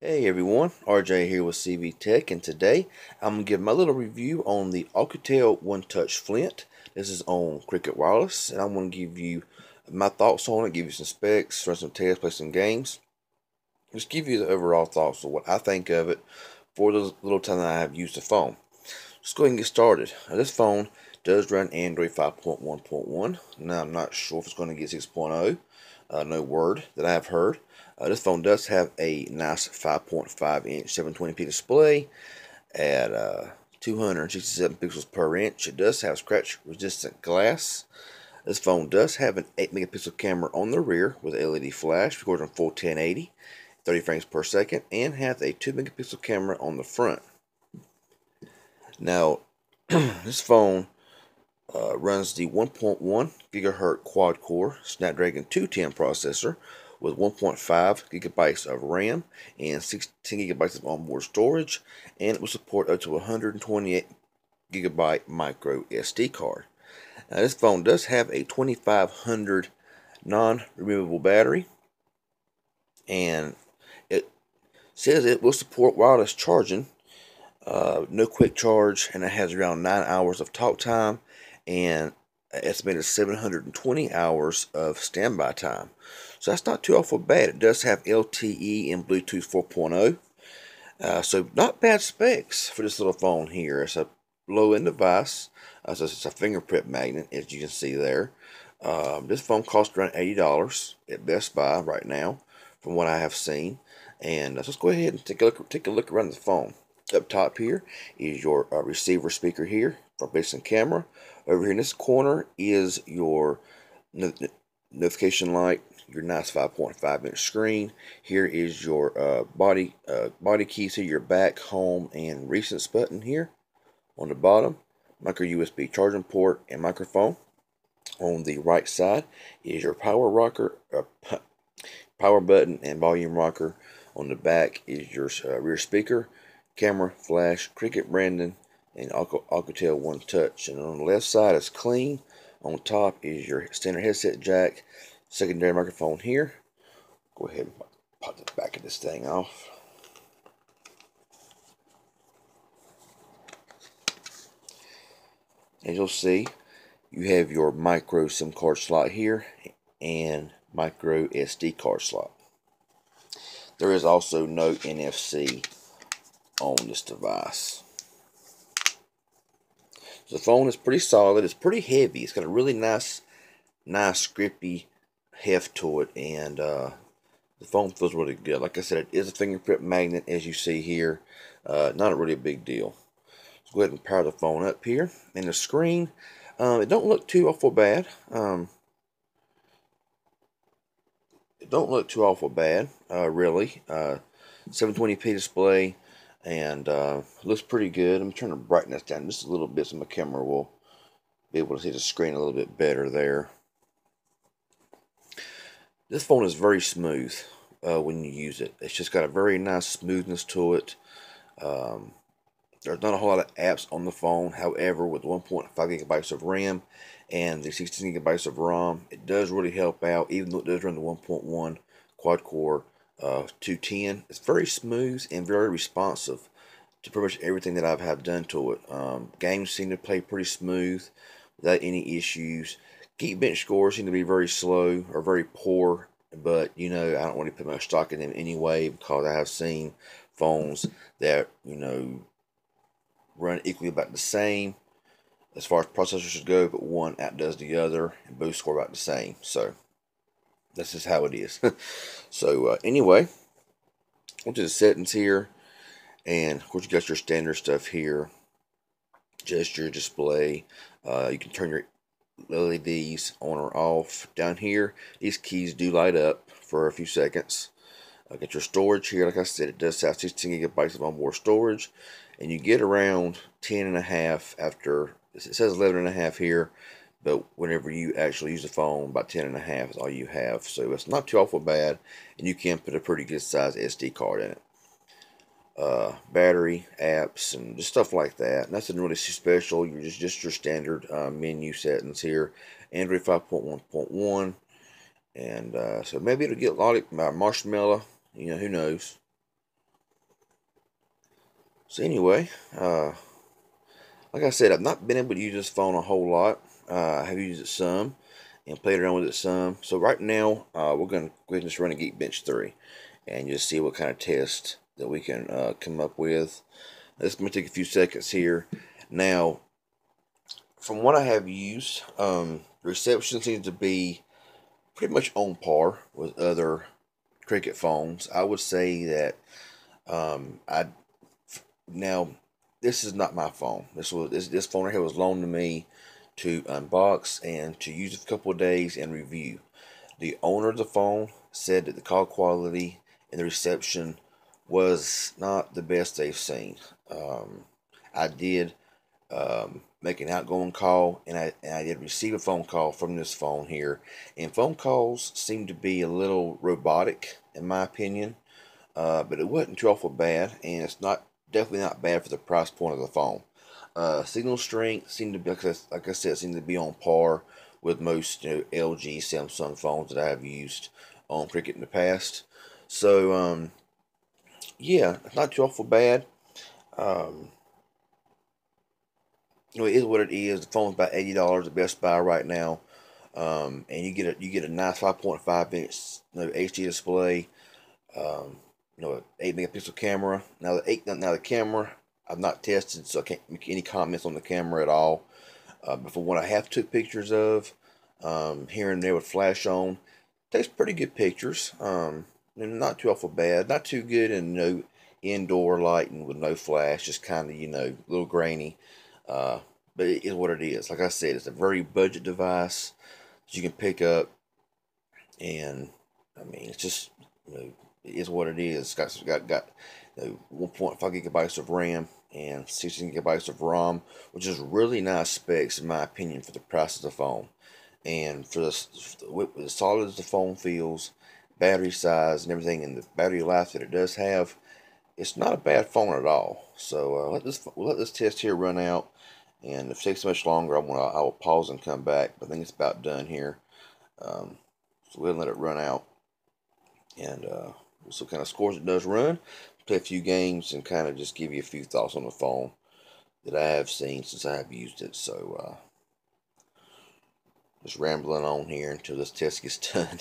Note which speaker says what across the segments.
Speaker 1: Hey everyone, RJ here with CV Tech, and today I'm going to give my little review on the Alcatel One Touch Flint. This is on Cricket Wireless, and I'm going to give you my thoughts on it, give you some specs, run some tests, play some games. Just give you the overall thoughts of what I think of it for the little time that I have used the phone. Let's go ahead and get started. Now, this phone does run Android 5.1.1. Now, I'm not sure if it's going to get 6.0. No word that I have heard. This phone does have a nice 5.5 inch 720p display at 267 pixels per inch. It does have scratch resistant glass. This phone does have an 8 megapixel camera on the rear with an LED flash, recording on full 1080, 30 frames per second, and has a 2 megapixel camera on the front. Now, this phone runs the 1.1 gigahertz quad core Snapdragon 210 processor with 1.5 gigabytes of RAM and 16 gigabytes of onboard storage, and it will support up to 128 gigabyte micro SD card. Now, this phone does have a 2500 non-removable battery, and it says it will support wireless charging, no quick charge, and it has around 9 hours of talk time and an estimated 720 hours of standby time. So that's not too awful bad. It does have LTE and Bluetooth 4.0. So not bad specs for this little phone here. It's a low-end device. So it's a fingerprint magnet, as you can see there. This phone costs around $80 at Best Buy right now, from what I have seen. And let's go ahead and take a look around the phone. Up top here is your receiver speaker here for basic camera. Over here in this corner is your notification light, your nice 5.5 inch screen. Here is your body keys to your back, home, and recents button here on the bottom. Micro USB charging port and microphone. On the right side is your power button and volume rocker. On the back is your rear speaker, camera, flash, Cricket branding, and Alcatel One Touch. And on the left side is clean. On top is your standard headset jack, secondary microphone here. Go ahead and pop the back of this thing off. As you'll see, you have your micro SIM card slot here and micro SD card slot. There is also no NFC on this device. So the phone is pretty solid. It's pretty heavy. It's got a really nice grippy heft to it, and the phone feels really good. Like I said, it is a fingerprint magnet, as you see here. Not really a big deal. Let's go ahead and power the phone up here. And the screen, it don't look too awful bad. Really. 720p display, and looks pretty good. I'm trying to brighten this down just a little bit so my camera will be able to see the screen a little bit better there. This phone is very smooth when you use it. It's just got a very nice smoothness to it. There's not a whole lot of apps on the phone. However, with 1.5 gigabytes of RAM and the 16 gigabytes of ROM, it does really help out, even though it does run the 1.1 quad-core 210. It's very smooth and very responsive to pretty much everything that I've had done to it. Games seem to play pretty smooth without any issues. Geekbench scores seem to be very slow or very poor, but I don't really put much stock in them anyway, because I have seen phones that run equally about the same as far as processors go, but one outdoes the other, and both score about the same. So that's just how it is. So anyway, onto the settings here, and of course you got your standard stuff here. Just your display. You can turn your LEDs on or off. Down here, these keys do light up for a few seconds. Got your storage here. Like I said, it does have 16 gigabytes of onboard storage, and you get around 10 and a half after. It says 11 and a half here, but whenever you actually use the phone, about 10 and a half is all you have. So it's not too awful bad, and you can put a pretty good size SD card in it. Battery, apps, and just stuff like that. Nothing really special. You're just your standard menu settings here. Android 5.1.1, and so maybe it'll get a lot of marshmallow. Who knows? So anyway, like I said, I've not been able to use this phone a whole lot. I have used it some and played around with it some. So right now, we're going to go ahead and just run a Geekbench 3 and just see what kind of test that we can come up with. This is going to take a few seconds here. Now, from what I have used, reception seems to be pretty much on par with other Cricket phones. I would say that I now this is not my phone. This phone right here was loaned to me to unbox and to use it for a couple of days and review. The owner of the phone said that the call quality and the reception was not the best they've seen. I did make an outgoing call, and I did receive a phone call from this phone here, and phone calls seem to be a little robotic in my opinion, but it wasn't too awful bad, and it's definitely not bad for the price point of the phone. Signal strength seemed to be, like I said, seemed to be on par with most LG, Samsung phones that I have used on Cricket in the past. So yeah, it's not too awful bad. Um, it is what it is. The phone's about $80 at Best Buy right now, and you get a nice 5.5 inch HD display. Um, 8 megapixel camera. Now the camera I've not tested, so I can't make any comments on the camera at all. But from what I have took pictures of, here and there with flash on, takes pretty good pictures. And not too awful bad, not too good in no indoor lighting with no flash, just kind of a little grainy. But it is what it is. Like I said, it's a very budget device that you can pick up, and I mean it's just it is what it is. It's got 1.5 gigabytes of RAM and 16 gigabytes of ROM, which is really nice specs in my opinion for the price of the phone, and for the solid as the phone feels, battery size and everything, and the battery life that it does have. It's not a bad phone at all. So we'll let this test here run out, and if it takes much longer, I will pause and come back. But I think it's about done here. So we'll let it run out, and we'll see what kind of scores it does run. Play a few games and kind of just give you a few thoughts on the phone that I have seen since I have used it. So just rambling on here until this test gets done.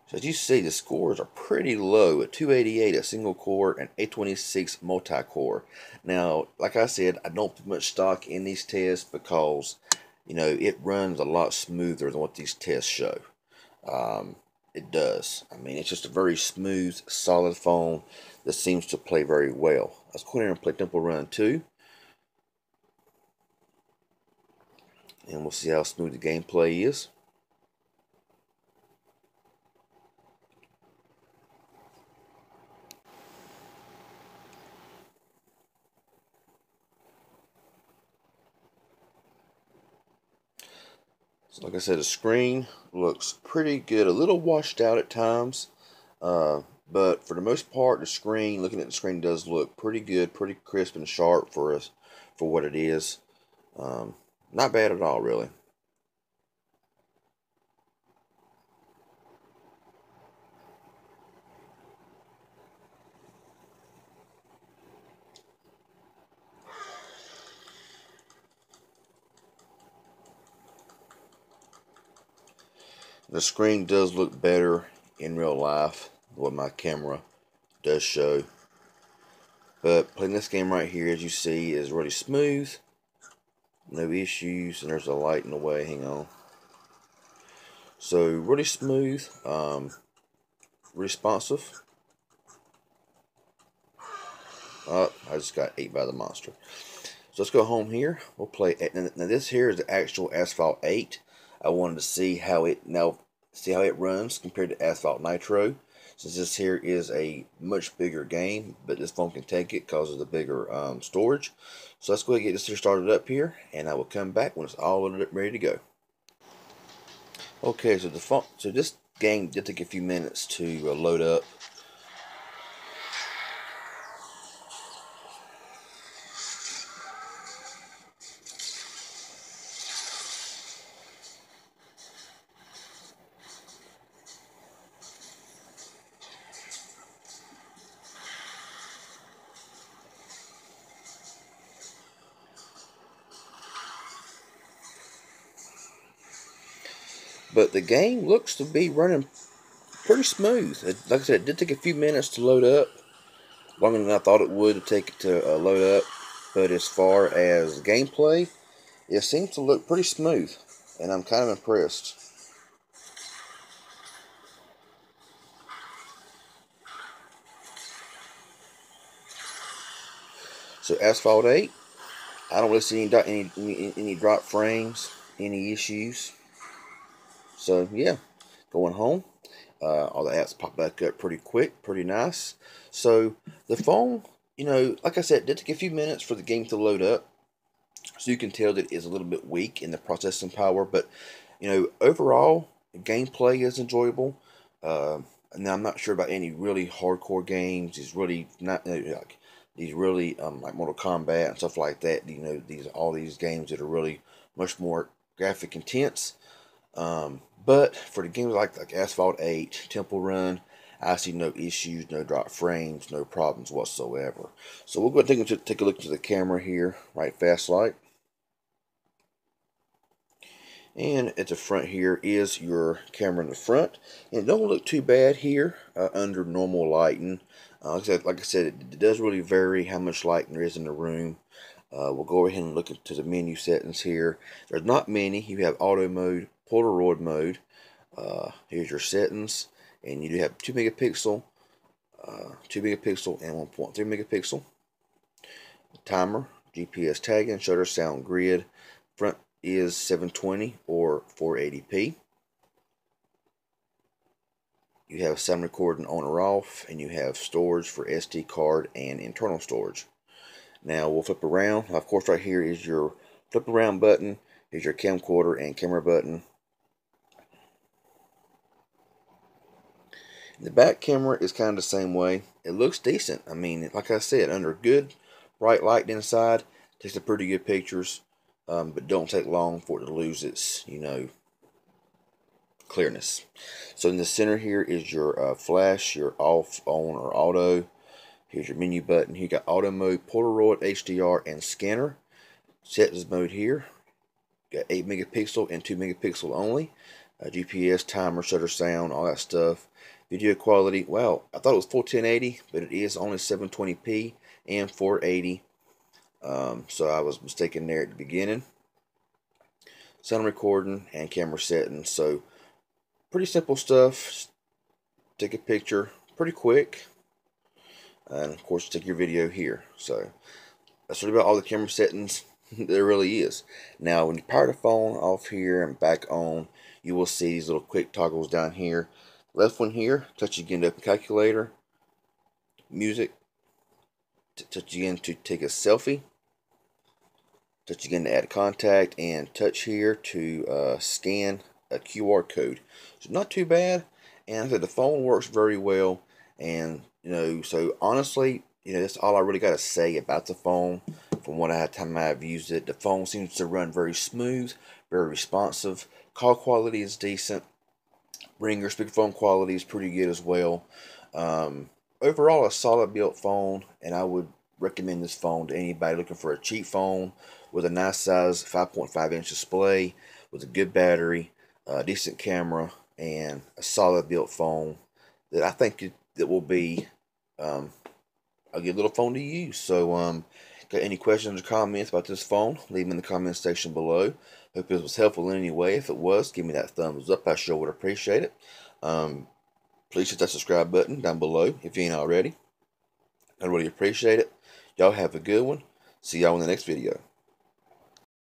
Speaker 1: So as you see, the scores are pretty low at 288 a single core and 826 multi-core. Now, like I said, I don't put much stock in these tests because, it runs a lot smoother than what these tests show. It does. I mean, it's just a very smooth, solid phone that seems to play very well. Let's go ahead and play Temple Run 2, and we'll see how smooth the gameplay is. So like I said, the screen looks pretty good, a little washed out at times, but for the most part, looking at the screen does look pretty good, pretty crisp and sharp for what it is. Not bad at all, really. The screen does look better in real life than what my camera does show. But playing this game right here, as you see, is really smooth. No issues, and there's a light in the way. Hang on. So really smooth, responsive. Oh, I just got ate by the monster. So let's go home here. We'll play. Now this here is the actual Asphalt 8. I wanted to see how it runs compared to Asphalt Nitro, since this here is a much bigger game, but this phone can take it because of the bigger storage. So let's go ahead and get this here started up here, and I will come back when it's all loaded up, ready to go. Okay, so this game did take a few minutes to load up. But the game looks to be running pretty smooth. Like I said, it did take a few minutes to load up, longer than I thought it would to take it to load up. But as far as gameplay, it seems to look pretty smooth, and I'm kind of impressed. So Asphalt 8, I don't really see any drop frames, any issues. So yeah, going home. All the apps pop back up pretty quick, pretty nice. So the phone, like I said, it did take a few minutes for the game to load up. So you can tell that it is a little bit weak in the processing power. But, overall, the gameplay is enjoyable. Now, I'm not sure about any really hardcore games. It's really not, like these really, like Mortal Kombat and stuff like that. All these games that are really much more graphic intense. But for the games like Asphalt 8, Temple Run, I see no issues, no drop frames, no problems whatsoever. So we'll go ahead and take a look to the camera here, right fast like. And at the front here is your camera in the front. And it don't look too bad here under normal lighting. Like I said, it does really vary how much lighting there is in the room. We'll go ahead and look into the menu settings here. There's not many. You have auto mode, Polaroid mode. Here's your settings, and you do have 2 megapixel, 2 megapixel, and 1.3 megapixel. Timer, GPS tagging, shutter sound grid. Front is 720 or 480p. You have sound recording on or off, and you have storage for SD card and internal storage. Now we'll flip around. Of course, right here is your flip around button. Here's your camcorder and camera button. The back camera is kind of the same way. It looks decent. I mean, like I said, under good bright light inside, takes some pretty good pictures, but don't take long for it to lose its, clearness. So in the center here is your flash, your off, on, or auto. Here's your menu button. Here you got auto mode, Polaroid, HDR, and scanner. Settings mode here. Got 8 megapixel and 2 megapixel only. GPS, timer, shutter sound, all that stuff. Video quality, well, I thought it was full 1080, but it is only 720p and 480. So I was mistaken there at the beginning. Sound recording and camera settings. So pretty simple stuff. Take a picture pretty quick. And of course, take your video here. So that's really about all the camera settings there really is. Now, when you power the phone off here and back on, you will see these little quick toggles down here. Left one here, touch again to open calculator, music, touch again to take a selfie, touch again to add contact, and touch here to scan a QR code. So not too bad, and I said the phone works very well. And so honestly, that's all I really got to say about the phone. From what I've used it, the phone seems to run very smooth, very responsive. Call quality is decent. Ringer speakerphone quality is pretty good as well. Overall, a solid built phone, and I would recommend this phone to anybody looking for a cheap phone with a nice size 5.5-inch display, with a good battery, decent camera, and a solid built phone that I think that will be a good little phone to use. So, got any questions or comments about this phone, leave them in the comment section below. Hope this was helpful in any way. If it was, give me that thumbs up. I sure would appreciate it. Please hit that subscribe button down below if you ain't already. I really appreciate it. Y'all have a good one. See y'all in the next video.